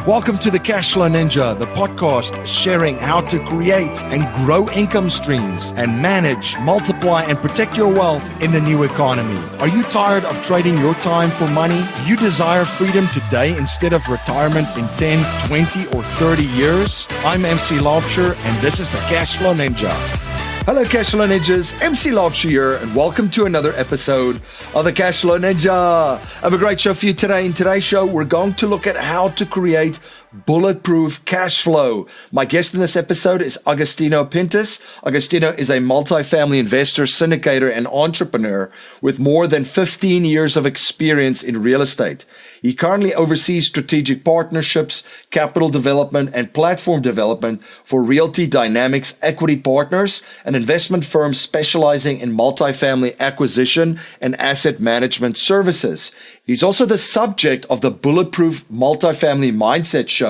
Welcome to the Cashflow Ninja, the podcast sharing how to create and grow income streams and manage, multiply, and protect your wealth in the new economy. Are you tired of trading your time for money? Do you desire freedom today instead of retirement in 10, 20, or 30 years? I'm MC Laubscher, and this is the Cashflow Ninja. Hello, Cashflow Ninjas. MC Laubscher here, and welcome to another episode of the Cashflow Ninja. I have a great show for you today. In today's show, we're going to look at how to create bulletproof cash flow. My guest in this episode is Agostino Pintus. Agostino is a multifamily investor, syndicator, and entrepreneur with more than 15 years of experience in real estate. He currently oversees strategic partnerships, capital development, and platform development for Realty Dynamics Equity Partners, an investment firm specializing in multifamily acquisition and asset management services. He's also the subject of the Bulletproof Multifamily Mindset Show,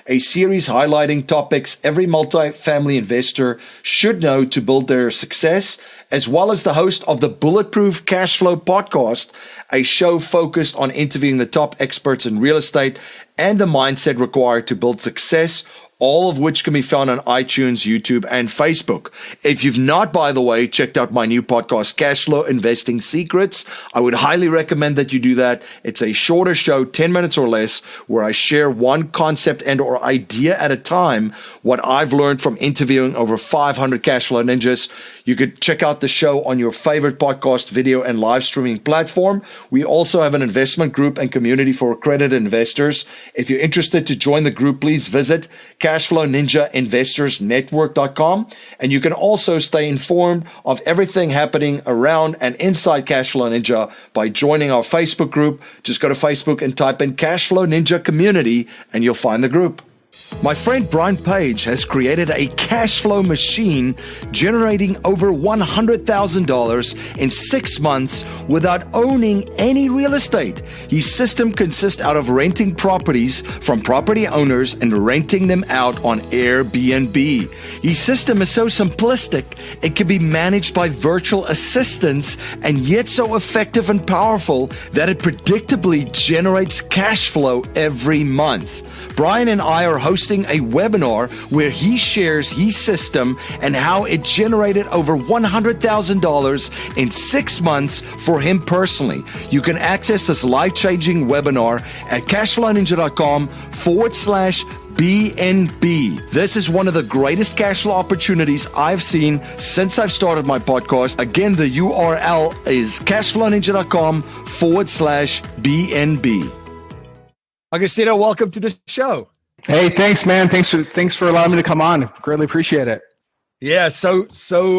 a series highlighting topics every multifamily investor should know to build their success, as well as the host of the Bulletproof Cashflow podcast, a show focused on interviewing the top experts in real estate and the mindset required to build success, all of which can be found on iTunes, YouTube, and Facebook. If you've not, by the way, checked out my new podcast, Cashflow Investing Secrets, I would highly recommend that you do that. It's a shorter show, 10 minutes or less, where I share one concept and or idea at a time, what I've learned from interviewing over 500 Cashflow Ninjas. You could check out the show on your favorite podcast, video, and live streaming platform. We also have an investment group and community for accredited investors. If you're interested to join the group, please visit cashflowninjainvestorsnetwork.com, and you can also stay informed of everything happening around and inside Cashflow Ninja by joining our Facebook group. Just go to Facebook and type in Cashflow Ninja Community and you'll find the group. My friend Brian Page has created a cash flow machine generating over $100,000 in 6 months without owning any real estate. His system consists out of renting properties from property owners and renting them out on Airbnb. His system is so simplistic, it can be managed by virtual assistants and yet so effective and powerful that it predictably generates cash flow every month. Brian and I are hosting a webinar where he shares his system and how it generated over $100,000 in 6 months for him personally. You can access this life-changing webinar at cashflowninja.com/BNB. This is one of the greatest cash flow opportunities I've seen since I've started my podcast. Again, the URL is cashflowninja.com/BNB. Agostino, welcome to the show. Hey, thanks, man. Thanks for allowing me to come on. Greatly appreciate it. Yeah, so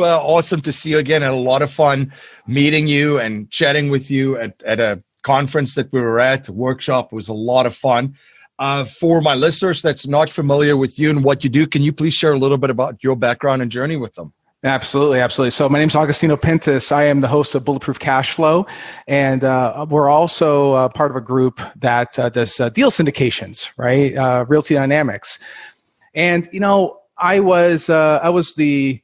awesome to see you again. Had a lot of fun meeting you and chatting with you at a conference that we were at, a workshop. It was a lot of fun. For my listeners that's not familiar with you and what you do, can you please share a little bit about your background and journey with them? Absolutely. So my name is Agostino Pintus. I am the host of Bulletproof Cashflow, and we're also part of a group that does deal syndications, right? Realty Dynamics. And, I was the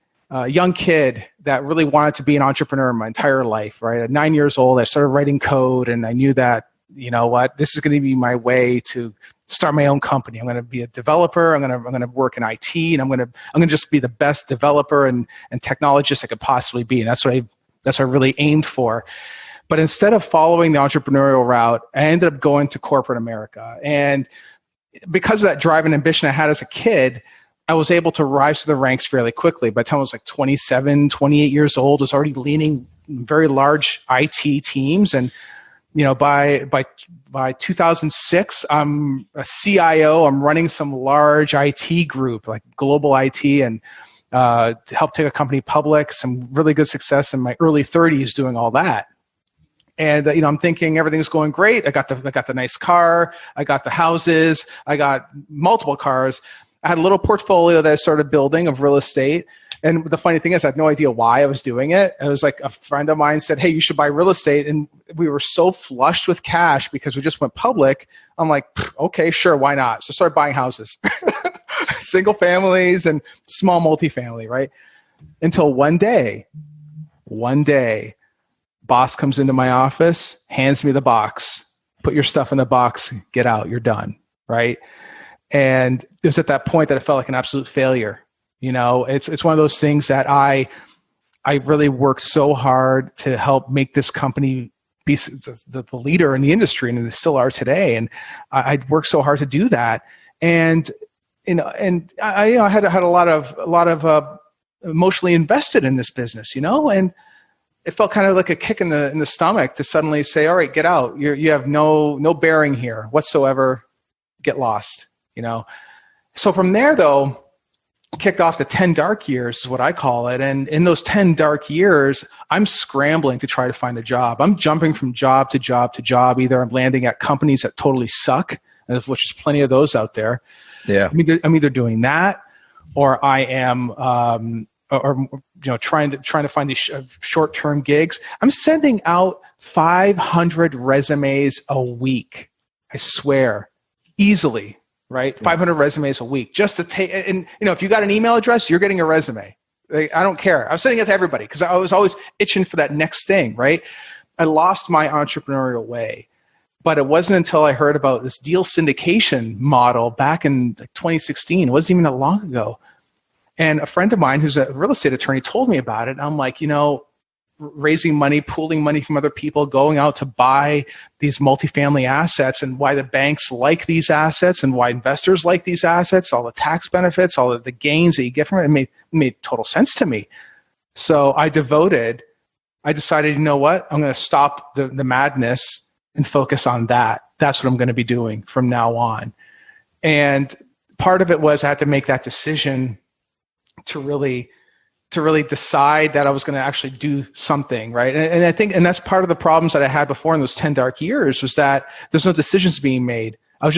young kid that really wanted to be an entrepreneur my entire life, right? At 9 years old, I started writing code, and I knew that, this is going to be my way to start my own company. I'm going to be a developer. I'm going to work in IT, and I'm going to just be the best developer and technologist I could possibly be. And that's what I really aimed for. But instead of following the entrepreneurial route, I ended up going to corporate America. And because of that drive and ambition I had as a kid, I was able to rise to the ranks fairly quickly. By the time I was like 27, 28 years old, I was already leading very large IT teams. And by 2006, I'm a CIO. I'm running some large IT group, like global IT, and helped take a company public. Some really good success in my early 30s doing all that. And I'm thinking everything's going great. I got the nice car. I got the houses. I got multiple cars. I had a little portfolio that I started building of real estate. And the funny thing is, I had no idea why I was doing it. It was like a friend of mine said, hey, you should buy real estate. And we were so flushed with cash because we just went public. I'm like, okay, sure, why not? So I started buying houses, single families and small multifamily, right? Until one day, boss comes into my office, hands me the box, put your stuff in the box, get out, you're done, right? And it was at that point that I felt like an absolute failure. It's one of those things that I really worked so hard to help make this company be the leader in the industry, and they still are today. And I'd worked so hard to do that. And I had a lot of emotionally invested in this business, and it felt kind of like a kick in the stomach to suddenly say, all right, get out. You have no bearing here whatsoever. Get lost, So from there, though, kicked off the 10 dark years is what I call it. And in those 10 dark years, I'm scrambling to try to find a job. I'm jumping from job to job to job. Either I'm landing at companies that totally suck, which is plenty of those out there. Yeah. I'm either doing that, or I am, trying to find these short-term gigs. I'm sending out 500 resumes a week. I swear, easily. Right? Yeah. 500 resumes a week just to take, and if you got an email address, you're getting a resume. Like, I don't care. I'm sending it to everybody because I was always itching for that next thing, right? I lost my entrepreneurial way, but it wasn't until I heard about this deal syndication model back in 2016. It wasn't even that long ago. And a friend of mine who's a real estate attorney told me about it. And I'm like, raising money, pooling money from other people, going out to buy these multifamily assets, and why the banks like these assets and why investors like these assets, all the tax benefits, all of the gains that you get from it. It made total sense to me. So I decided, you know what? I'm going to stop the madness and focus on that. That's what I'm going to be doing from now on. And part of it was I had to make that decision to really decide that I was going to actually do something, right? And I think, and that's part of the problems that I had before in those 10 dark years, was that there's no decisions being made. I was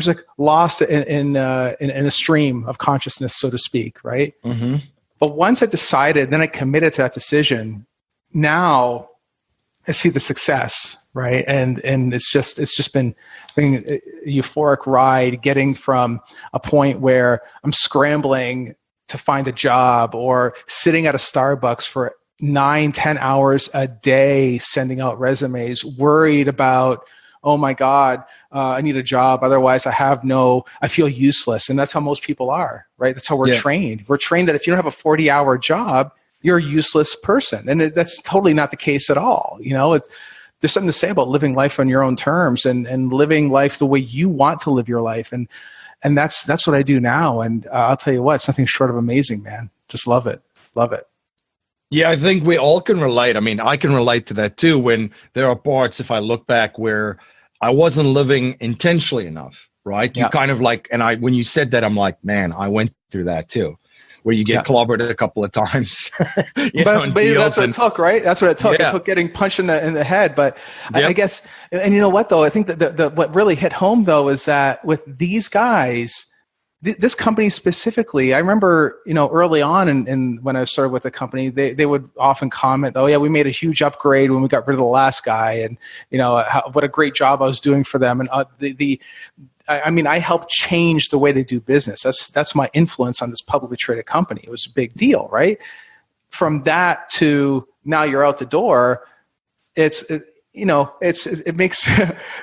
like lost in a stream of consciousness, so to speak, right? Mm-hmm. But once I decided, then I committed to that decision. Now I see the success, right? And it's just been a euphoric ride, getting from a point where I'm scrambling to find a job, or sitting at a Starbucks for 9-10 hours a day, sending out resumes, worried about, oh my God, I need a job. Otherwise I feel useless. And that's how most people are, right? That's how we're trained. We're trained that if you don't have a 40-hour job, you're a useless person. And that's totally not the case at all. There's something to say about living life on your own terms and living life the way you want to live your life. And that's what I do now. And I'll tell you what, it's nothing short of amazing, man. Just love it. Love it. Yeah, I think we all can relate. I mean, I can relate to that too, when there are parts, if I look back, where I wasn't living intentionally enough, right? You kind of like, and when you said that, I'm like, man, I went through that too, where you get clobbered a couple of times. But that's what it took, right? That's what it took. Yeah. It took getting punched in the head. But I guess, and you know what though? I think that what really hit home though is that with these guys, this company specifically, I remember, early on and when I started with the company, they would often comment, oh yeah, we made a huge upgrade when we got rid of the last guy, and what a great job I was doing for them. And I helped change the way they do business. That's my influence on this publicly traded company. It was a big deal, right? From that to now you're out the door. It makes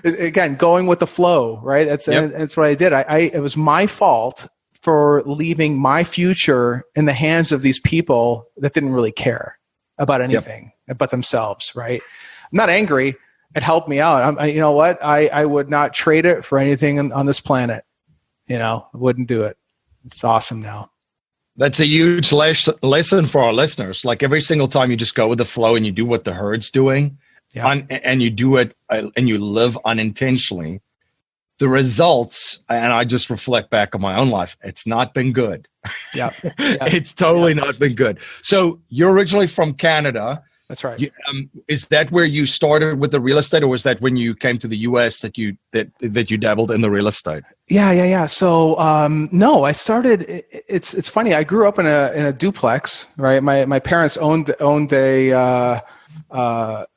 again, going with the flow, right? That's what I did. It was my fault for leaving my future in the hands of these people that didn't really care about anything but themselves, right? I'm not angry. It helped me out. You know what? I would not trade it for anything on this planet. I wouldn't do it. It's awesome now. That's a huge lesson for our listeners. Like, every single time you just go with the flow and you do what the herd's doing, and you do it and you live unintentionally, the results, and I just reflect back on my own life, it's not been good. Yeah. It's totally not been good. So you're originally from Canada. That's right. Is that where you started with the real estate, or was that when you came to the U.S. that you dabbled in the real estate? Yeah. So no, I started. It's funny. I grew up in a duplex. Right. My parents owned a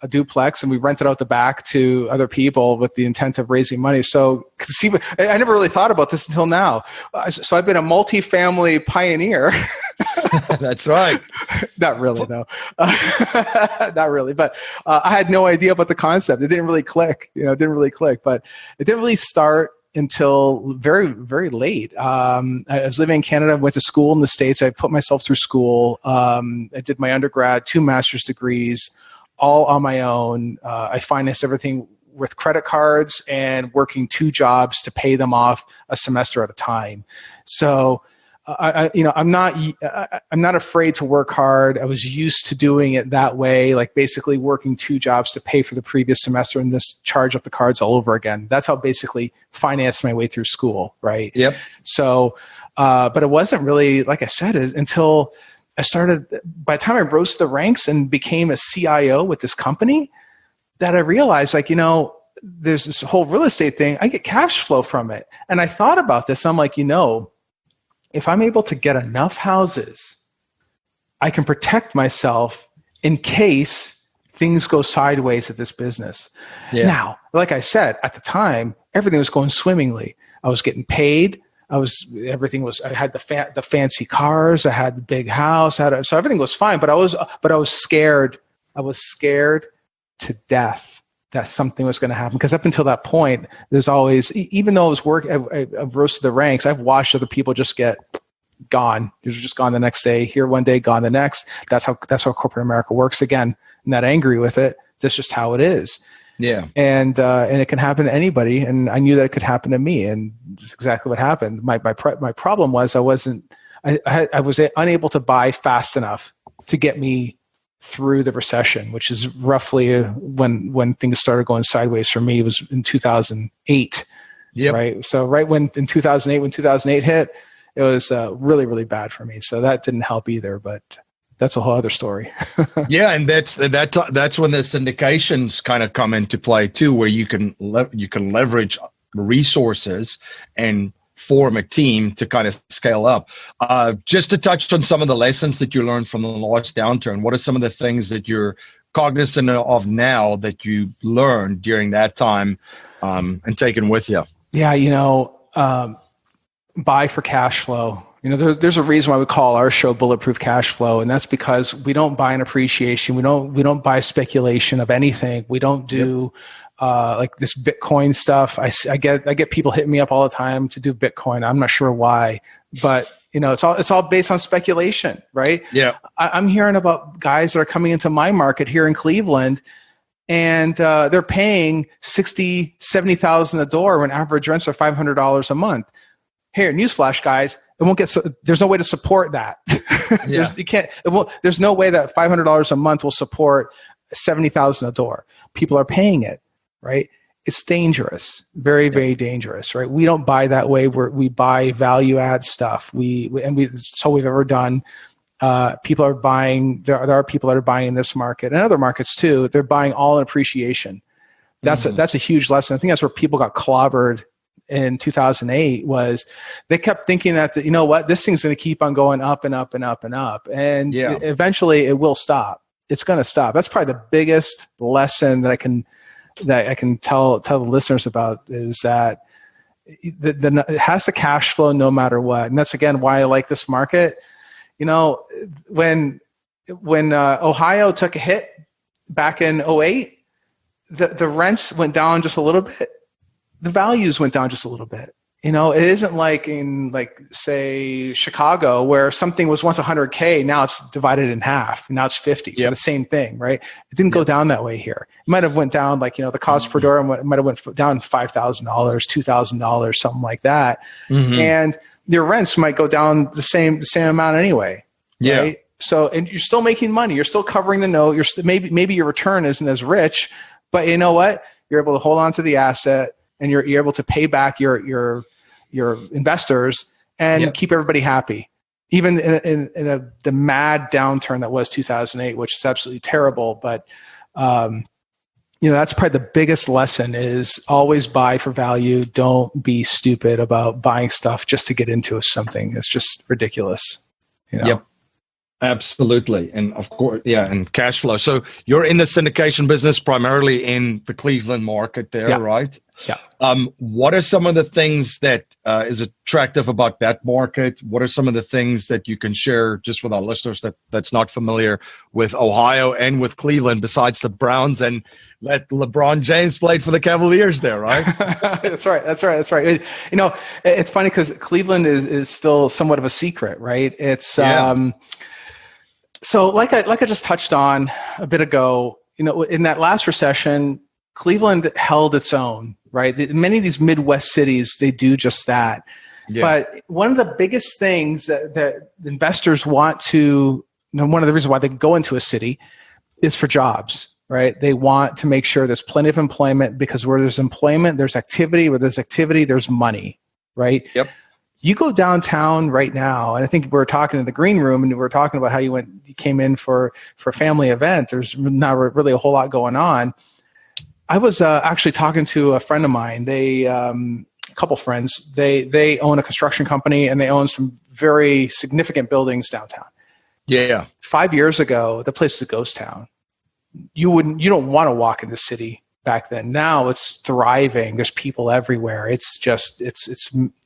duplex, and we rented out the back to other people with the intent of raising money. So see, I never really thought about this until now. So I've been a multifamily pioneer. That's right. Not really, though. Not really. But I had no idea about the concept. It didn't really click. It didn't really click. But it didn't really start until very, very late. I was living in Canada, went to school in the States. I put myself through school. I did my undergrad, 2 master's degrees, all on my own. I financed everything with credit cards and working 2 jobs to pay them off a semester at a time. So I'm not afraid to work hard. I was used to doing it that way, like basically working 2 jobs to pay for the previous semester and just charge up the cards all over again. That's how I basically financed my way through school, right? Yep. So, but it wasn't really, like I said, until I started, by the time I rose to the ranks and became a CIO with this company, that I realized, like, there's this whole real estate thing. I get cash flow from it. And I thought about this. I'm like, if I'm able to get enough houses, I can protect myself in case things go sideways at this business. Yeah. Now, like I said, at the time, everything was going swimmingly. I was getting paid. I had the fancy cars. I had the big house. So everything was fine. But I was scared. I was scared to death that something was going to happen. Because up until that point, there's always, even though I was I've rose to the ranks, I've watched other people just get gone. You're just gone the next day, here one day, gone the next. That's how corporate America works. Again, I'm not angry with it. That's just how it is. Yeah. And it can happen to anybody. And I knew that it could happen to me. And that's exactly what happened. My problem was I was unable to buy fast enough to get me through the recession, which is roughly when things started going sideways for me. It was in 2008. Yep. Right. So right when 2008 hit, it was really, really bad for me. So that didn't help either, but that's a whole other story. Yeah. And that's when the syndications kind of come into play too, where you can leverage resources and form a team to kind of scale up. Just to touch on some of the lessons that you learned from the last downturn, what are some of the things that you're cognizant of now that you learned during that time and taken with you? Yeah, buy for cash flow. There's a reason why we call our show Bulletproof Cash Flow, and that's because we don't buy an appreciation. We don't buy speculation of anything. We don't do like this Bitcoin stuff. I get people hitting me up all the time to do Bitcoin. I'm not sure why, but it's all based on speculation, right? Yeah. I'm hearing about guys that are coming into my market here in Cleveland, and they're paying $60,000, $70,000 a door when average rents are $500 a month. Here, newsflash, guys, it won't get. There's no way to support that. Yeah. There's no way that $500 a month will support $70,000 a door. People are paying it, right? It's dangerous, very, very dangerous, right? We don't buy that way. We buy value add stuff. It's all we've ever done. People are buying. There are people that are buying in this market and other markets too. They're buying all in appreciation. That's a huge lesson. I think that's where people got clobbered in 2008. Was they kept thinking that this thing's going to keep on going up and up and up and up, and eventually it will stop. It's going to stop. That's probably the biggest lesson that I can tell the listeners about, is that it has to cash flow no matter what. And that's again why I like this market. When Ohio took a hit back in 2008, the rents went down just a little bit. The values went down just a little bit. It isn't like in, say, Chicago, where something was once $100K, now it's divided in half. Now it's 50 for the same thing, right? It didn't go down that way here. It might have went down, the cost per door might have went down $5,000, $2,000, something like that. Mm-hmm. And your rents might go down the same amount anyway. Yeah. Right? So, and you're still making money. You're still covering the note. Maybe your return isn't as rich, but you know what? You're able to hold on to the asset, and you're able to pay back your investors and keep everybody happy. Even in the mad downturn that was 2008, which is absolutely terrible. But that's probably the biggest lesson, is always buy for value. Don't be stupid about buying stuff just to get into something. It's just ridiculous. Yep. Absolutely. And of course, yeah, and cash flow. So you're in the syndication business primarily in the Cleveland market there, right? Yeah. What are some of the things that is attractive about that market? What are some of the things that you can share just with our listeners that's not familiar with Ohio and with Cleveland, besides the Browns and let LeBron James played for the Cavaliers there, right? That's right. You know, it's funny because Cleveland is still somewhat of a secret, right? It's so like I just touched on a bit ago, you know, in that last recession, Cleveland held its own, right? Many of these Midwest cities, they do just that. Yeah. But one of the biggest things that investors want to, you know, one of the reasons why they go into a city is for jobs, right? They want to make sure there's plenty of employment, because where there's employment, there's activity. Where there's activity, there's money, right? Yep. You go downtown right now, and I think we were talking in the green room, and we were talking about how you came in for a family event. There's not really a whole lot going on. I was actually talking to a friend of mine. A couple friends. They own a construction company, and they own some very significant buildings downtown. Yeah. 5 years ago, the place was a ghost town. You don't want to walk in the city back then. Now it's thriving. There's people everywhere. It's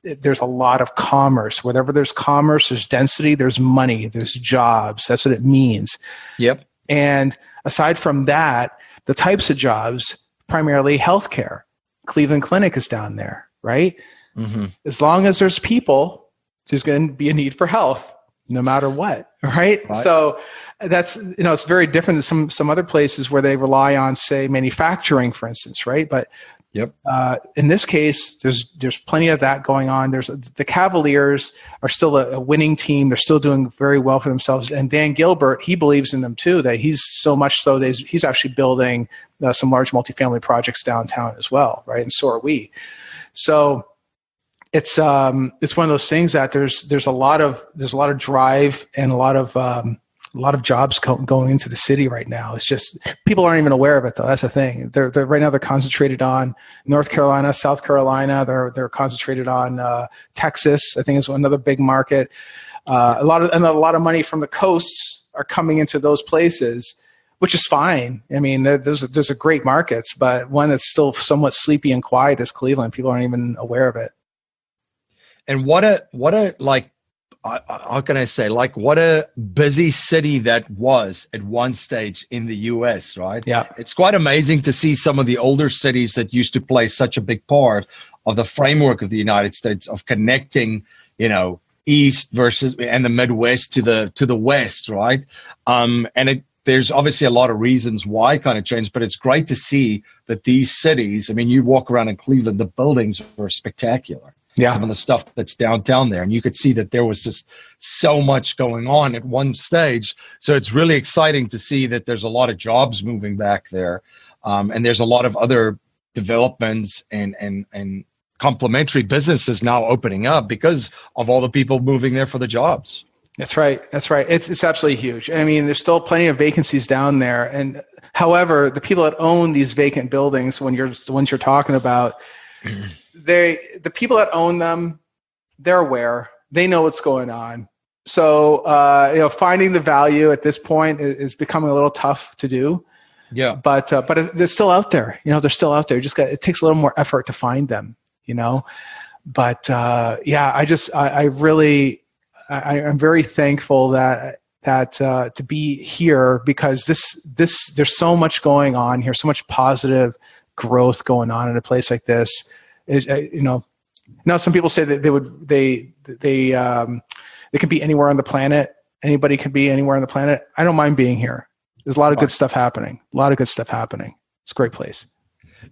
there's a lot of commerce. Wherever there's commerce, there's density, there's money, there's jobs. That's what it means. Yep. And aside from that, the types of jobs, primarily healthcare. Cleveland Clinic is down there, right? Mm-hmm. As long as there's people, there's going to be a need for health, no matter what, right? So that's, you know, it's very different than some other places where they rely on, say, manufacturing, for instance, right? But in this case, there's plenty of that going on. The Cavaliers are still a winning team. They're still doing very well for themselves. And Dan Gilbert, he believes in them too. That he's so much so that he's actually building some large multifamily projects downtown as well, right? And so are we. So it's one of those things that there's a lot of drive and a lot of jobs going into the city right now. It's just people aren't even aware of it, though. That's the thing. They're right now they're concentrated on North Carolina, South Carolina. They're concentrated on Texas. I think is another big market. A lot of money from the coasts are coming into those places, which is fine. I mean, those are great markets, but one that's still somewhat sleepy and quiet is Cleveland. People aren't even aware of it. And what a like. How can I say, like, what a busy city that was at one stage in the US, right? Yeah. It's quite amazing to see some of the older cities that used to play such a big part of the framework of the United States of connecting, you know, East versus and the Midwest to the West, right? There's obviously a lot of reasons why it kind of changed, but it's great to see that these cities, I mean, you walk around in Cleveland, the buildings are spectacular. Yeah. Some of the stuff that's downtown there. And you could see that there was just so much going on at one stage. So it's really exciting to see that there's a lot of jobs moving back there. And there's a lot of other developments and complementary businesses now opening up because of all the people moving there for the jobs. That's right. It's absolutely huge. I mean, there's still plenty of vacancies down there. And however, the people that own these vacant buildings, the ones you're talking about, the people that own them, they're aware. They know what's going on. So, finding the value at this point is becoming a little tough to do. Yeah. But they're still out there. You know, they're still out there. It takes a little more effort to find them, you know. But I'm very thankful that to be here, because there's so much going on here, so much positive growth going on in a place like this. Now some people say that they can be anywhere on the planet. Anybody can be anywhere on the planet. I don't mind being here. There's a lot of good stuff happening. It's a great place.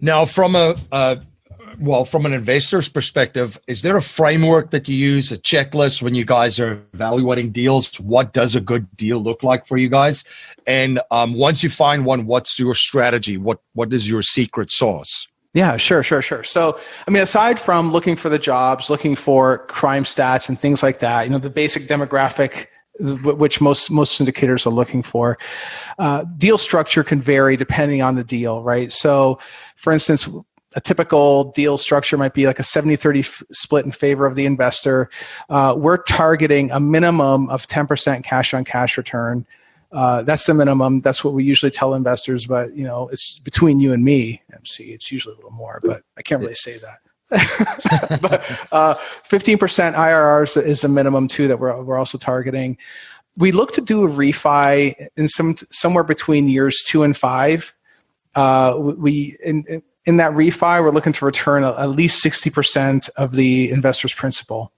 Now, from an investor's perspective, is there a framework that you use, a checklist when you guys are evaluating deals? What does a good deal look like for you guys? And once you find one, what's your strategy? What is your secret sauce? Yeah, sure. So, I mean, aside from looking for the jobs, looking for crime stats and things like that, you know, the basic demographic which most syndicators are looking for, deal structure can vary depending on the deal, right? So, for instance, a typical deal structure might be like a 70-30 split in favor of the investor. We're targeting a minimum of 10% cash on cash return. That's the minimum. That's what we usually tell investors, but it's between you and me, MC. It's usually a little more, but I can't really say that. But 15% IRRs is the minimum too that we're also targeting. We look to do a refi in somewhere between years 2 and 5. In that refi, we're looking to return at least 60% of the investor's principal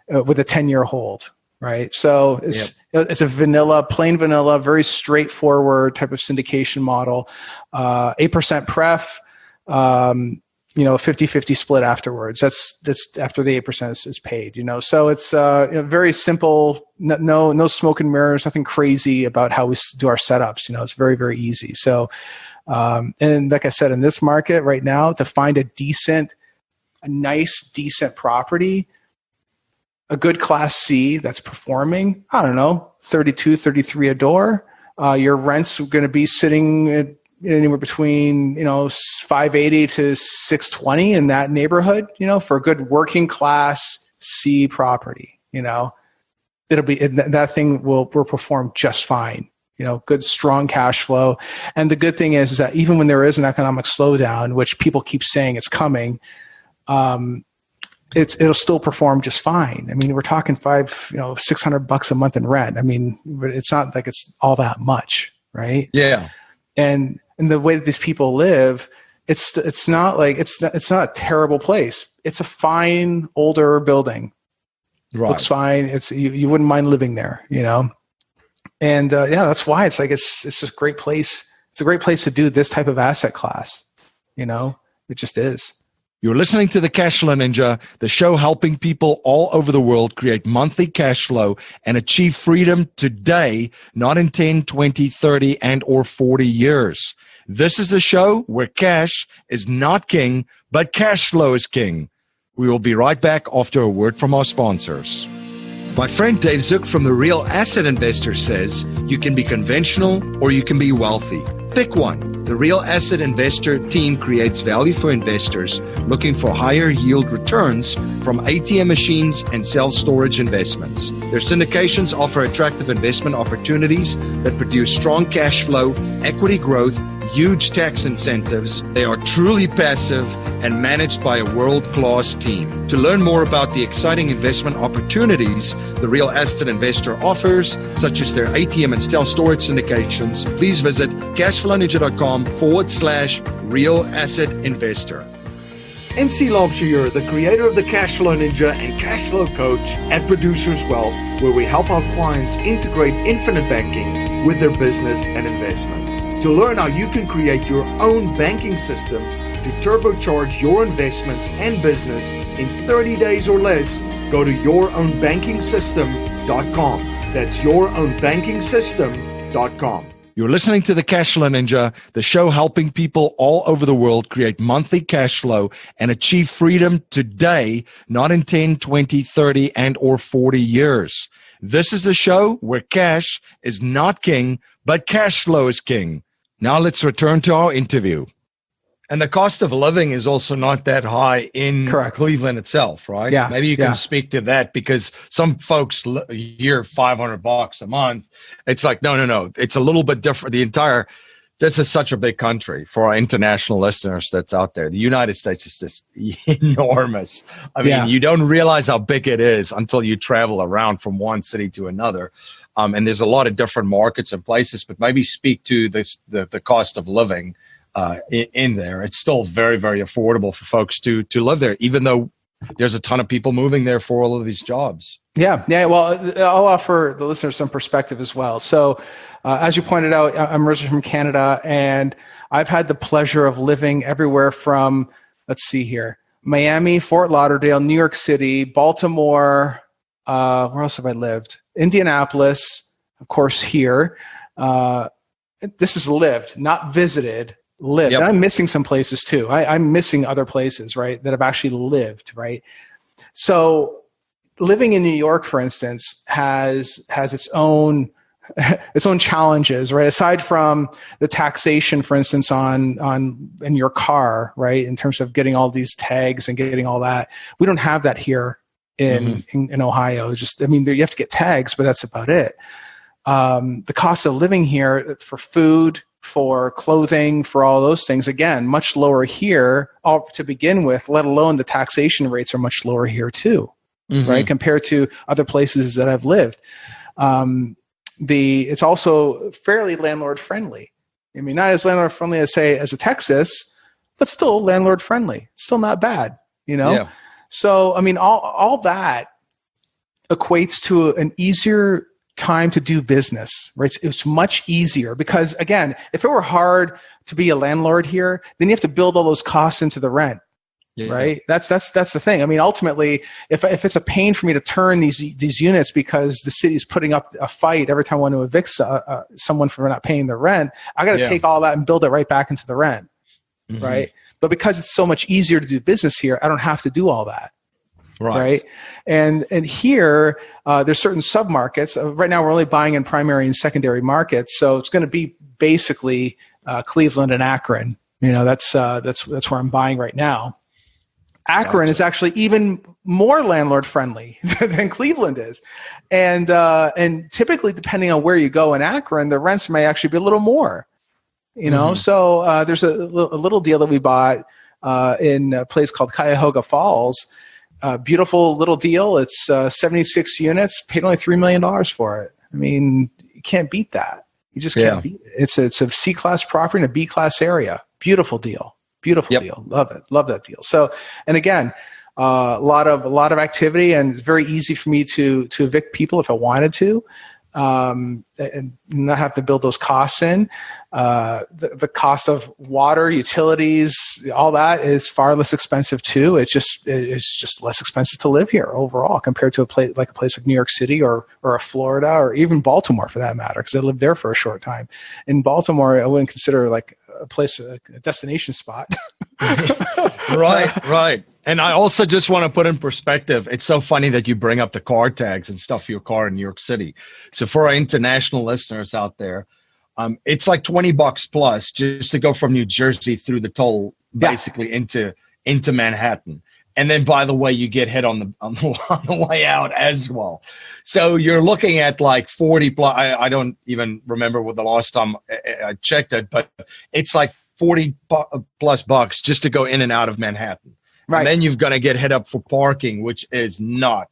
with a 10-year hold, right? So it's a plain vanilla, very straightforward type of syndication model. 8% pref, 50-50 split afterwards. That's after the 8% is paid, So it's very simple, no smoke and mirrors, nothing crazy about how we do our setups. It's very, very easy. So, and like I said, in this market right now, to find a nice, decent property, a good Class C that's performing, I don't know, 32, 33 a door, your rent's going to be sitting at anywhere between, 580 to 620 in that neighborhood, for a good working Class C property, it'll be, that thing will perform just fine. Good, strong cash flow. And the good thing is that even when there is an economic slowdown, which people keep saying it's coming, it'll still perform just fine. I mean, we're talking $600 a month in rent. I mean, it's not like it's all that much, right? Yeah. And the way that these people live, it's not a terrible place. It's a fine older building. Right. Looks fine. You wouldn't mind living there, And that's why it's just a great place. It's a great place to do this type of asset class. It just is. You're listening to the Cashflow Ninja, the show helping people all over the world create monthly cash flow and achieve freedom today, not in 10, 20, 30, and or 40 years. This is the show where cash is not king, but cash flow is king. We will be right back after a word from our sponsors. My friend Dave Zook from the Real Asset Investor says you can be conventional or you can be wealthy. Pick one. The Real Asset Investor team creates value for investors looking for higher yield returns from ATM machines and self-storage investments. Their syndications offer attractive investment opportunities that produce strong cash flow, equity growth, huge tax incentives. They are truly passive and managed by a world-class team. To learn more about the exciting investment opportunities the Real Asset Investor offers, such as their ATM and self-storage syndications, please visit cashflowninja.com/Real Asset Investor. MC Lampshire, the creator of the Cashflow Ninja and Cashflow Coach at Producers Wealth, where we help our clients integrate infinite banking with their business and investments. To learn how you can create your own banking system to turbocharge your investments and business in 30 days or less, go to yourownbankingsystem.com. That's yourownbankingsystem.com. You're listening to the Cashflow Ninja, the show helping people all over the world create monthly cash flow and achieve freedom today, not in 10, 20, 30, and or 40 years. This is the show where cash is not king, but cash flow is king. Now let's return to our interview. And the cost of living is also not that high in Cleveland itself, right? Yeah. Maybe you can speak to that, because some folks hear $500 a month. It's like, no. It's a little bit different. This is such a big country for our international listeners that's out there. The United States is just enormous. I mean, you don't realize how big it is until you travel around from one city to another. And there's a lot of different markets and places, but maybe speak to the cost of living in there. It's still very, very affordable for folks to live there, even though there's a ton of people moving there for all of these jobs. Yeah. Well, I'll offer the listeners some perspective as well. So as you pointed out, I'm originally from Canada, and I've had the pleasure of living everywhere from, let's see here, Miami, Fort Lauderdale, New York City, Baltimore. Where else have I lived? Indianapolis, of course, here. This is lived, not visited. Lived. Yep. And I'm missing some places too. I'm missing other places, right, that have actually lived, right? So living in New York, for instance, has its own challenges, right? Aside from the taxation, for instance, in your car, right? In terms of getting all these tags and getting all that, we don't have that here in Ohio. You have to get tags, but that's about it. The cost of living here for food, for clothing, for all those things, again, much lower here to begin with, let alone the taxation rates are much lower here too, right? Compared to other places that I've lived. It's also fairly landlord friendly. I mean, not as landlord friendly as a Texas, but still landlord friendly. Still not bad, Yeah. So, I mean, all that equates to an easier time to do business, right? It's much easier because, again, if it were hard to be a landlord here, then you have to build all those costs into the rent, right? That's the thing. I mean, ultimately, if it's a pain for me to turn these units because the city's putting up a fight every time I want to evict someone for not paying the rent, I got to take all that and build it right back into the rent, right? But because it's so much easier to do business here, I don't have to do all that. Right. And here, there's certain submarkets. Right now, we're only buying in primary and secondary markets. So it's going to be basically Cleveland and Akron. That's where I'm buying right now. Akron is actually even more landlord friendly than Cleveland is. And typically, depending on where you go in Akron, the rents may actually be a little more. So there's a little deal that we bought in a place called Cuyahoga Falls. Beautiful little deal. It's 76 units, paid only $3 million for it. I mean, you can't beat that. You just can't beat it. It's a C-class property in a B-class area. Beautiful deal. Deal. Love it. Love that deal. So, and again, a lot of activity, and it's very easy for me to evict people if I wanted to, and not have to build those costs in. The cost of water, utilities, all that is far less expensive too. It's just less expensive to live here overall compared to a place like New York City or a Florida or even Baltimore for that matter, because I lived there for a short time. In Baltimore, I wouldn't consider like a destination spot. Right. And I also just want to put in perspective, it's so funny that you bring up the car tags and stuff for your car in New York City. So for our international listeners out there, it's like $20 plus just to go from New Jersey through the toll, basically into Manhattan. And then, by the way, you get hit on the way out as well. So you're looking at like 40 plus. I don't even remember what the last time I checked it, but it's like 40 plus bucks just to go in and out of Manhattan. Right. And then you've got to get hit up for parking, which is not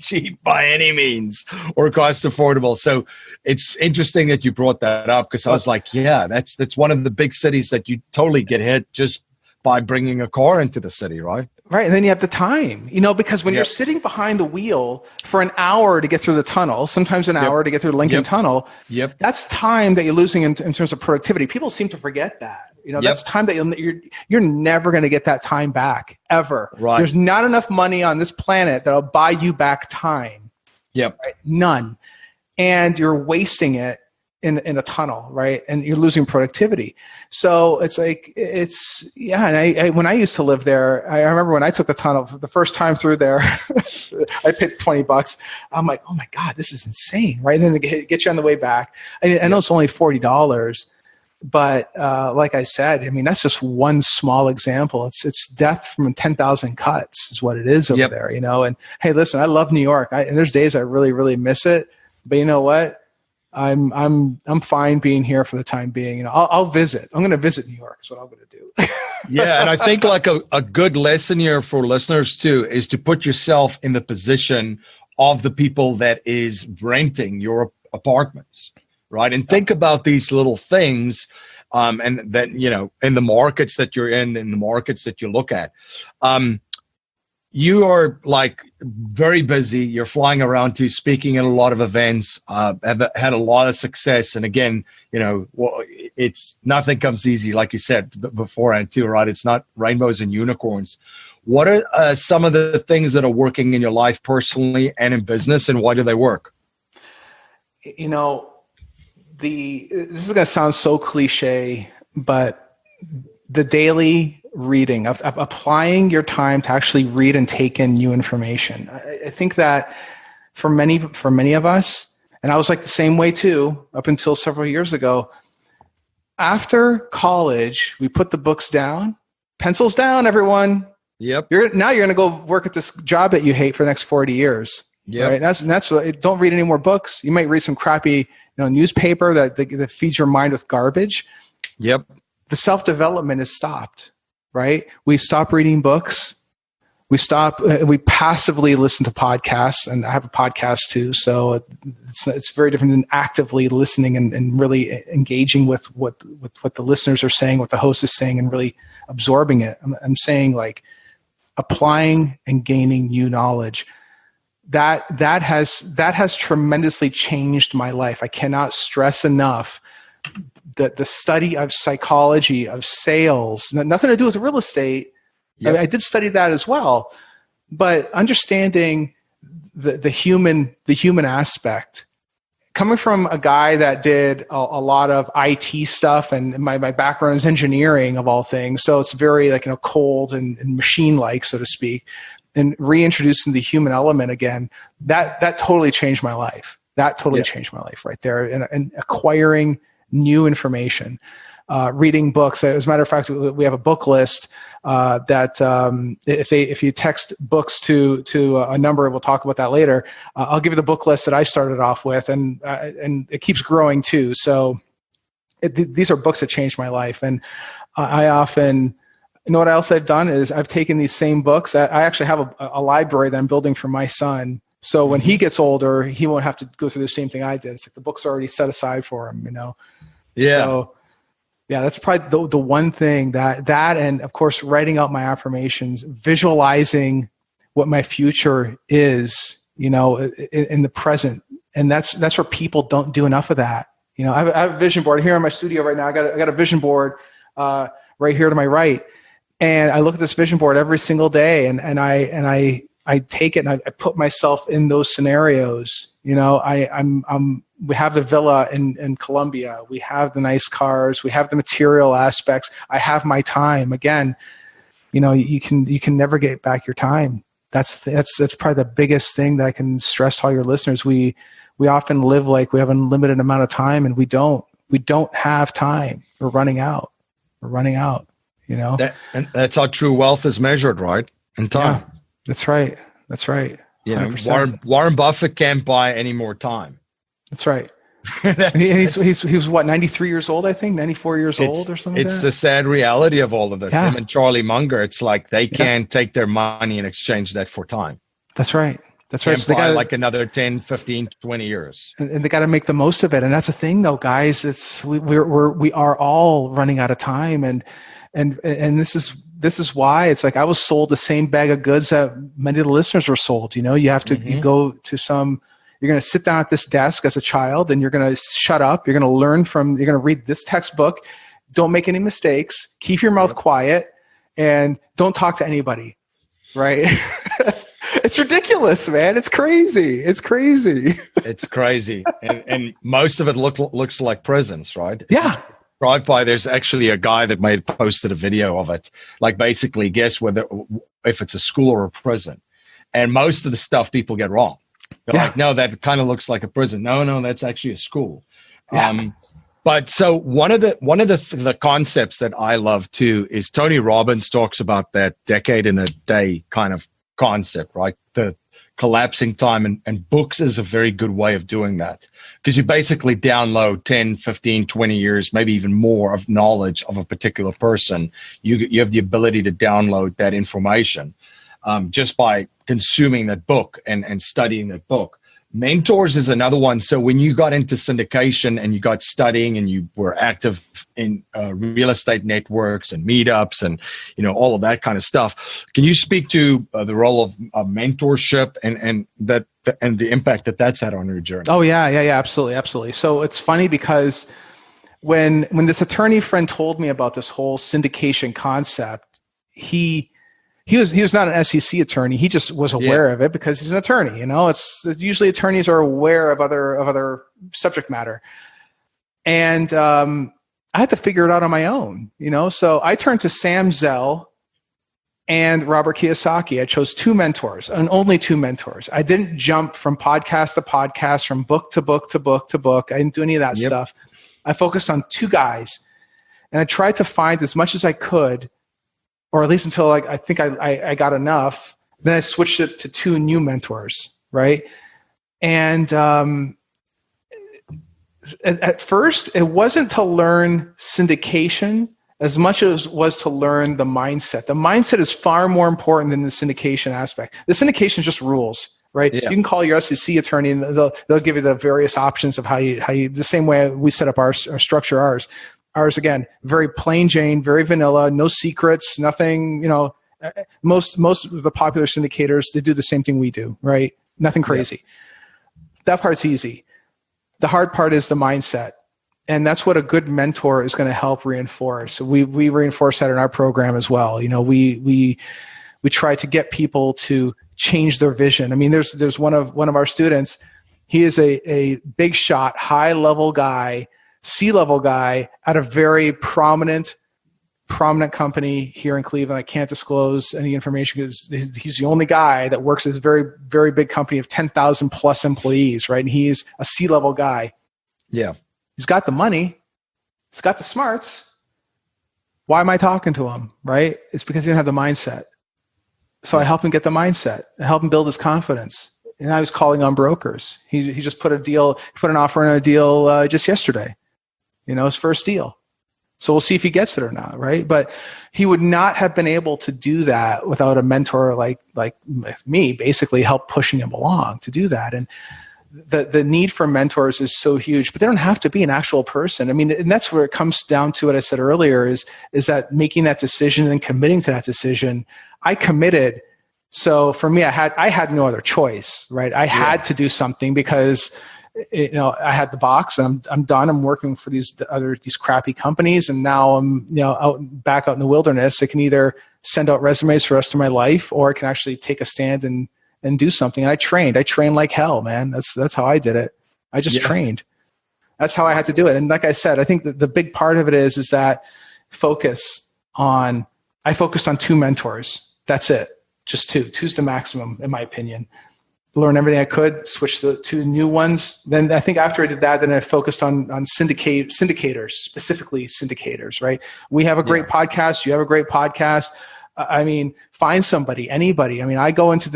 cheap by any means or cost affordable. So it's interesting that you brought that up, because I was like, that's one of the big cities that you totally get hit just by bringing a car into the city, right? Right. And then you have the time, because when you're sitting behind the wheel for an hour to get through the tunnel, sometimes an hour to get through the Lincoln Tunnel, that's time that you're losing in terms of productivity. People seem to forget that. That's time that you're never going to get that time back, ever. Right. There's not enough money on this planet that'll buy you back time. Right? None. And you're wasting it in a tunnel, right? And you're losing productivity. So it's like, and when I used to live there, I remember when I took the tunnel for the first time through there, I paid $20. I'm like, oh my God, this is insane, right? And then they get you on the way back. I know it's only $40, but like I said, I mean, that's just one small example. It's death from 10,000 cuts is what it is over there, And hey, listen, I love New York. And there's days I really, really miss it, but you know what? I'm fine being here for the time being. I'll visit. I'm going to visit New York. Is what I'm going to do. And I think like a good lesson here for listeners too is to put yourself in the position of the people that is renting your apartments, right? And think about these little things, and that in the markets that you're in the markets that you look at. You are like very busy. You're flying around to speaking at a lot of events, have had a lot of success. And again, it's nothing comes easy, like you said beforehand too, right? It's not rainbows and unicorns. What are some of the things that are working in your life personally and in business, and why do they work? This is going to sound so cliche, but the daily reading, of applying your time to actually read and take in new information. I think that for many of us, And I was like the same way too, up until several years ago. After college, we put the books down, pencils down, everyone. Yep. Now you're going to go work at this job that you hate for the next 40 years. Yep. Right. That's what, don't read any more books. You might read some crappy, newspaper that feeds your mind with garbage. Yep. The self-development is stopped, right? We stop reading books. We passively listen to podcasts, and I have a podcast too. So it's very different than actively listening and really engaging with what the listeners are saying, what the host is saying, and really absorbing it. I'm saying like applying and gaining new knowledge. That has tremendously changed my life. I cannot stress enough that the study of psychology, of sales, nothing to do with real estate. Yep. I mean, I did study that as well, but understanding the human aspect, coming from a guy that did a lot of IT stuff, and my background is engineering of all things, so it's very like cold and machine-like, so to speak, and reintroducing the human element again. That totally changed my life. That totally changed my life right there, and acquiring new information. Reading books. As a matter of fact, we have a book list that if you text books to a number, we'll talk about that later. I'll give you the book list that I started off with, and it keeps growing too. So these are books that changed my life, and I often, what else I've done is I've taken these same books. I actually have a library that I'm building for my son. So when he gets older, he won't have to go through the same thing I did. It's like the books are already set aside for him, Yeah. So, yeah, that's probably the one thing that and of course, writing out my affirmations, visualizing what my future is, in the present. And that's where people don't do enough of that. I have a vision board here in my studio right now. I got a vision board right here to my right. And I look at this vision board every single day, and I take it and I put myself in those scenarios. We have the villa in Colombia. We have the nice cars. We have the material aspects. I have my time. Again, you can never get back your time. That's probably the biggest thing that I can stress to all your listeners. We often live like we have an unlimited amount of time, and we don't have time. We're running out. And that's how true wealth is measured, right? In time. Yeah, that's right. Warren Buffett can't buy any more time. That's right. And he was what, 93 years old, I think, 94 years old or something. It's the sad reality of all of this. Yeah. Him and Charlie Munger, it's like they can't take their money and exchange that for time. That's right. So they got like another 10, 15, 20 years. And they got to make the most of it. And that's the thing though, guys, we are all running out of time. And this is why it's like I was sold the same bag of goods that many of the listeners were sold. You have to you go to you're going to sit down at this desk as a child, and you're going to shut up. You're going to learn you're going to read this textbook. Don't make any mistakes. Keep your mouth quiet, and don't talk to anybody. Right? It's ridiculous, man. It's crazy. It's crazy. And most of it looks like prisons, right? Yeah. Drive by, there's actually a guy that posted a video of it. Like basically guess if it's a school or a prison. And most of the stuff people get wrong. They're like, no, that kind of looks like a prison. No, that's actually a school. Yeah. But so one of the concepts that I love too is Tony Robbins talks about that decade in a day kind of concept, right? The collapsing time, and books is a very good way of doing that, because you basically download 10, 15, 20 years, maybe even more of knowledge of a particular person. You have the ability to download that information just by consuming that book and studying that book. Mentors is another one. So when you got into syndication and you got studying and you were active in real estate networks and meetups and all of that kind of stuff, can you speak to the role of mentorship and the impact that that's had on your journey? Oh yeah, absolutely. So it's funny because when this attorney friend told me about this whole syndication concept, he was not an SEC attorney. He just was aware of it because he's an attorney. It's usually attorneys are aware of other subject matter, and I had to figure it out on my own. So I turned to Sam Zell and Robert Kiyosaki. I chose two mentors and only two mentors. I didn't jump from podcast to podcast, from book to book to book to book. I didn't do any of that stuff. I focused on two guys, and I tried to find as much as I could, or at least until I think I got enough. Then I switched it to two new mentors, right? And at first, it wasn't to learn syndication as much as it was to learn the mindset. The mindset is far more important than the syndication aspect. The syndication is just rules, right? Yeah. You can call your SEC attorney and they'll give you the various options of how you the same way we set up our structure ours. Ours, again, very plain Jane, very vanilla, no secrets, nothing, most of the popular syndicators, they do the same thing we do, right? Nothing crazy. Yeah. That part's easy. The hard part is the mindset. And that's what a good mentor is going to help reinforce. We reinforce that in our program as well. We try to get people to change their vision. I mean, there's one of our students. He is a big shot, high level guy, C-level guy at a very prominent company here in Cleveland. I can't disclose any information because he's the only guy that works at a very, very big company of 10,000 plus employees, right? And he's a C-level guy. Yeah. He's got the money. He's got the smarts. Why am I talking to him, right? It's because he didn't have the mindset. So I helped him get the mindset. I helped him build his confidence. And I was calling on brokers. He just put an offer in a deal just yesterday. His first deal. So we'll see if he gets it or not, right? But he would not have been able to do that without a mentor like me, basically help pushing him along to do that. And the need for mentors is so huge, but they don't have to be an actual person. I mean, and that's where it comes down to what I said earlier is that making that decision and committing to that decision. I committed. So for me, I had no other choice, right? I had to do something because I had the box. I'm done. I'm working for these crappy companies, and now I'm back out in the wilderness. I can either send out resumes for the rest of my life, or I can actually take a stand and do something. And I trained like hell, man. That's how I did it. I just trained. That's how I had to do it. And like I said, I think that the big part of it is that I focused on two mentors. That's it. Just two. Two's the maximum, in my opinion. Learn everything I could, switch to two new ones. Then I think after I did that, then I focused on syndicators, specifically syndicators, right? We have a great podcast. You have a great podcast. I mean, find somebody, anybody. I mean, I go into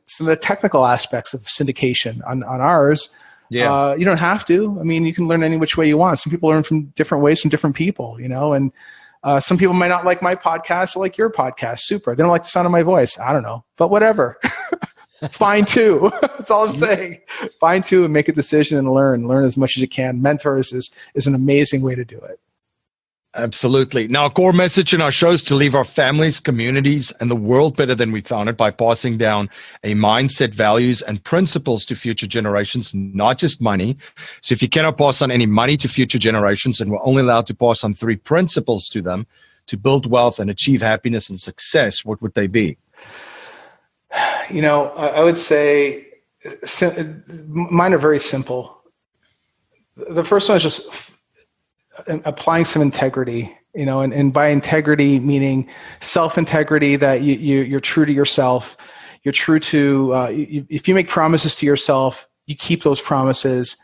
some of the technical aspects of syndication on ours. Yeah. You don't have to. I mean, you can learn any which way you want. Some people learn from different ways from different people, and some people might not like my podcast, or like your podcast. Super. They don't like the sound of my voice. I don't know, but whatever. Find two. That's all I'm saying. Find two and make a decision and learn as much as you can. Mentors is an amazing way to do it. Absolutely. Now, a core message in our show is to leave our families, communities, and the world better than we found it by passing down a mindset, values, and principles to future generations, not just money. So if you cannot pass on any money to future generations, and we're only allowed to pass on 3 principles to them to build wealth and achieve happiness and success, what would they be? I would say mine are very simple. The first one is just applying some integrity, and by integrity, meaning self-integrity, that you're true to yourself. You're true to, if you make promises to yourself, you keep those promises.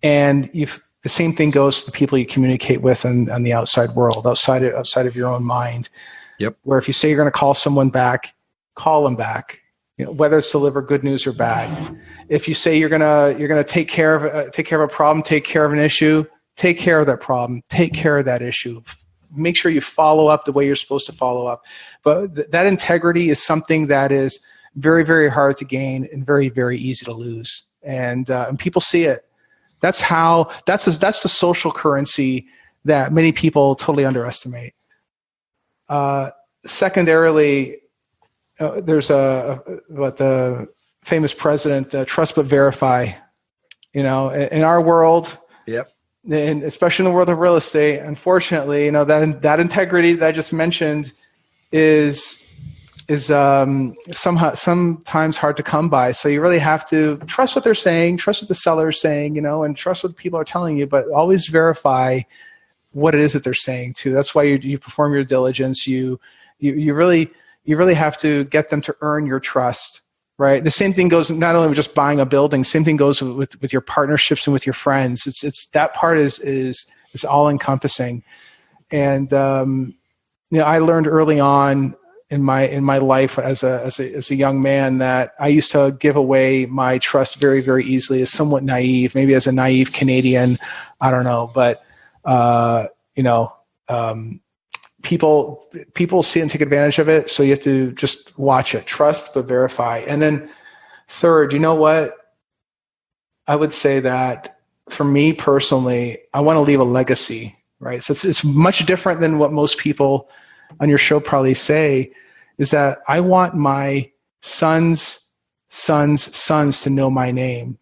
And the same thing goes to the people you communicate with on the outside world, outside of your own mind. Yep. Where if you say you're going to call someone back, call them back. Whether it's deliver good news or bad. If you say you're gonna take care of a problem, take care of an issue, take care of that problem, take care of that issue. Make sure you follow up the way you're supposed to follow up. But that integrity is something that is very, very hard to gain and very, very easy to lose. And people see it. That's the social currency that many people totally underestimate. Secondarily, there's the famous president, trust but verify. In our world, yep, and especially in the world of real estate, unfortunately, that integrity that I just mentioned is sometimes hard to come by. So you really have to trust what they're saying, trust what the seller is saying, and trust what people are telling you, but always verify what it is that they're saying too. That's why you perform your diligence. You really you really have to get them to earn your trust, right? The same thing goes not only with just buying a building, same thing goes with your partnerships and with your friends. It's that part is all encompassing. And, I learned early on in my life as a young man that I used to give away my trust very, very easily, as somewhat naive, maybe as a naive Canadian, I don't know, but, people see it and take advantage of it. So you have to just watch it, trust, but verify. And then third, you know what? I would say that for me personally, I want to leave a legacy, right? So it's much different than what most people on your show probably say, is that I want my sons' to know my name,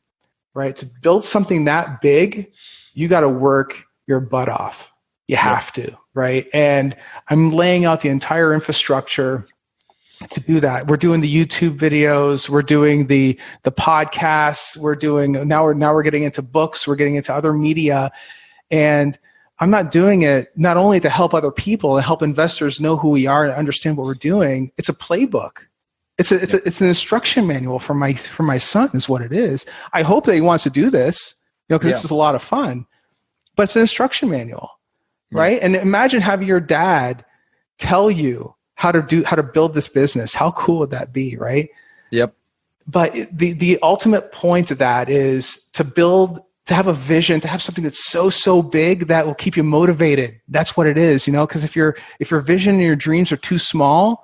right? To build something that big, you got to work your butt off. You have to, right? And I'm laying out the entire infrastructure to do that. We're doing the YouTube videos, we're doing the podcasts, now we're getting into books, we're getting into other media. And I'm not doing it not only to help other people and help investors know who we are and understand what we're doing. It's a playbook. It's an instruction manual for my son is what it is. I hope that he wants to do this, because this is a lot of fun, but it's an instruction manual. Right. And imagine having your dad tell you how to build this business. How cool would that be? Right. Yep. But the ultimate point of that is to have a vision, to have something that's so big that will keep you motivated. That's what it is, because if your vision and your dreams are too small,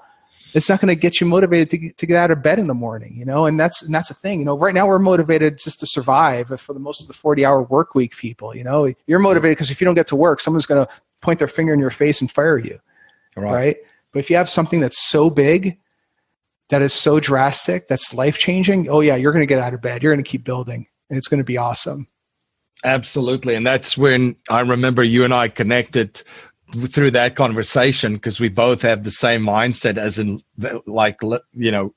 it's not going to get you motivated to get out of bed in the morning, and that's the thing. Right now we're motivated just to survive for the most of the 40-hour work week people. You're motivated because if you don't get to work, someone's going to point their finger in your face and fire you. Right? But if you have something that's so big, that is so drastic, that's life-changing, oh yeah, you're going to get out of bed. You're going to keep building, and it's going to be awesome. Absolutely. And that's when I remember you and I connected through that conversation, because we both have the same mindset, as in,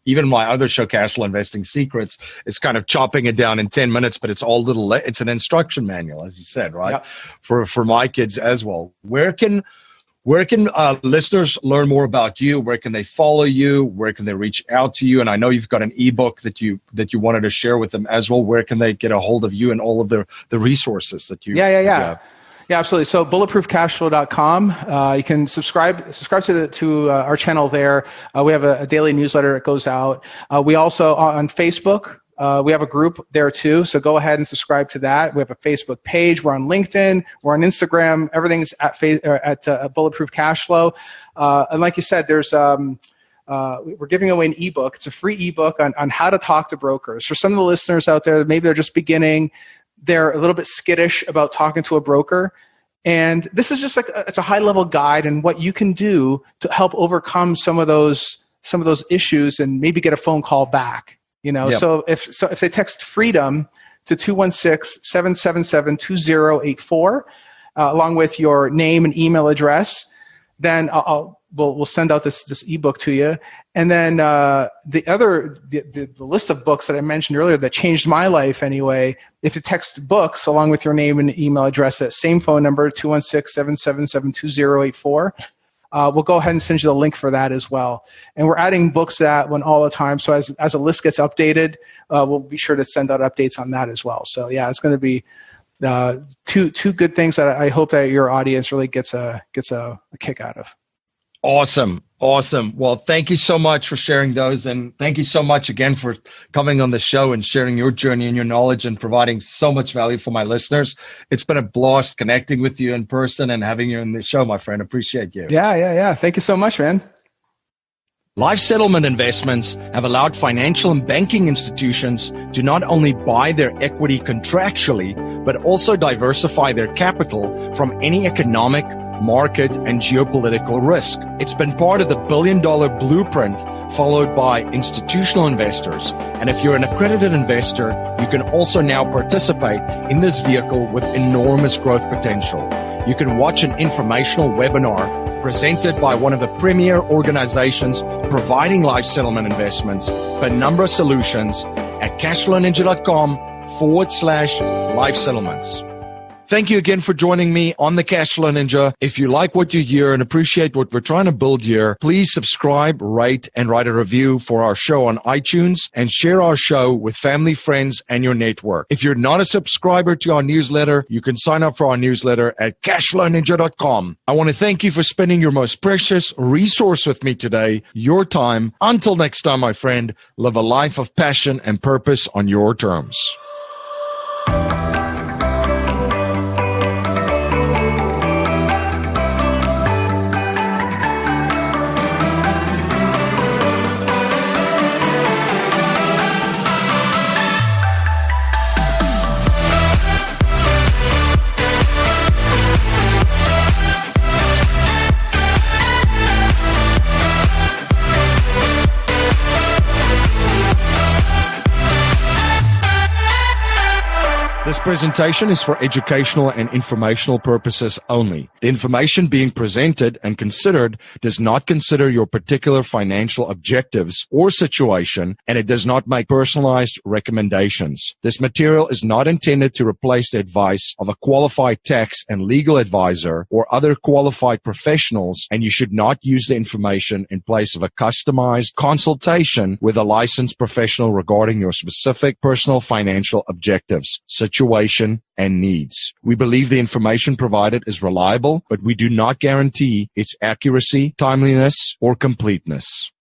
even my other show, Cashflow Investing Secrets, is kind of chopping it down in 10 minutes, but it's it's an instruction manual, as you said, right? Yep. For my kids as well. Where can listeners learn more about you? Where can they follow you? Where can they reach out to you? And I know you've got an ebook that you wanted to share with them as well. Where can they get a hold of you and all of the resources that you have? Yeah, absolutely. So bulletproofcashflow.com. You can subscribe to our channel there. We have a daily newsletter that goes out. We also on Facebook. We have a group there too. So go ahead and subscribe to that. We have a Facebook page. We're on LinkedIn. We're on Instagram. Everything's at Bulletproof Cashflow. And like you said, there's we're giving away an ebook. It's a free ebook on how to talk to brokers. For some of the listeners out there, maybe they're just beginning. They're a little bit skittish about talking to a broker. And this is just it's a high level guide and what you can do to help overcome some of those issues and maybe get a phone call back. Yep. So if they text freedom to 216-777-2084, along with your name and email address, then we'll send out this ebook to you. And then the list of books that I mentioned earlier that changed my life anyway, if you text books along with your name and email address, that same phone number, 216-777-2084, we'll go ahead and send you the link for that as well. And we're adding books to that one all the time. So as a list gets updated, we'll be sure to send out updates on that as well. So yeah, it's going to be two good things that I hope that your audience really gets a kick out of. Awesome. Well, thank you so much for sharing those. And thank you so much again for coming on the show and sharing your journey and your knowledge and providing so much value for my listeners. It's been a blast connecting with you in person and having you on the show, my friend. Appreciate you. Yeah. Thank you so much, man. Life settlement investments have allowed financial and banking institutions to not only buy their equity contractually, but also diversify their capital from any economic, market, and geopolitical risk. It's been part of the billion-dollar blueprint followed by institutional investors. And if you're an accredited investor, you can also now participate in this vehicle with enormous growth potential. You can watch an informational webinar presented by one of the premier organizations providing life settlement investments, Penumbra Solutions, at cashflowninja.com/life settlements. Thank you again for joining me on the Cashflow Ninja. If you like what you hear and appreciate what we're trying to build here, please subscribe, rate, and write a review for our show on iTunes and share our show with family, friends, and your network. If you're not a subscriber to our newsletter, you can sign up for our newsletter at cashflowninja.com. I want to thank you for spending your most precious resource with me today, your time. Until next time, my friend, live a life of passion and purpose on your terms. This presentation is for educational and informational purposes only. The information being presented and considered does not consider your particular financial objectives or situation, and it does not make personalized recommendations. This material is not intended to replace the advice of a qualified tax and legal advisor or other qualified professionals, and you should not use the information in place of a customized consultation with a licensed professional regarding your specific personal financial objectives, situation, and needs. We believe the information provided is reliable, but we do not guarantee its accuracy, timeliness, or completeness.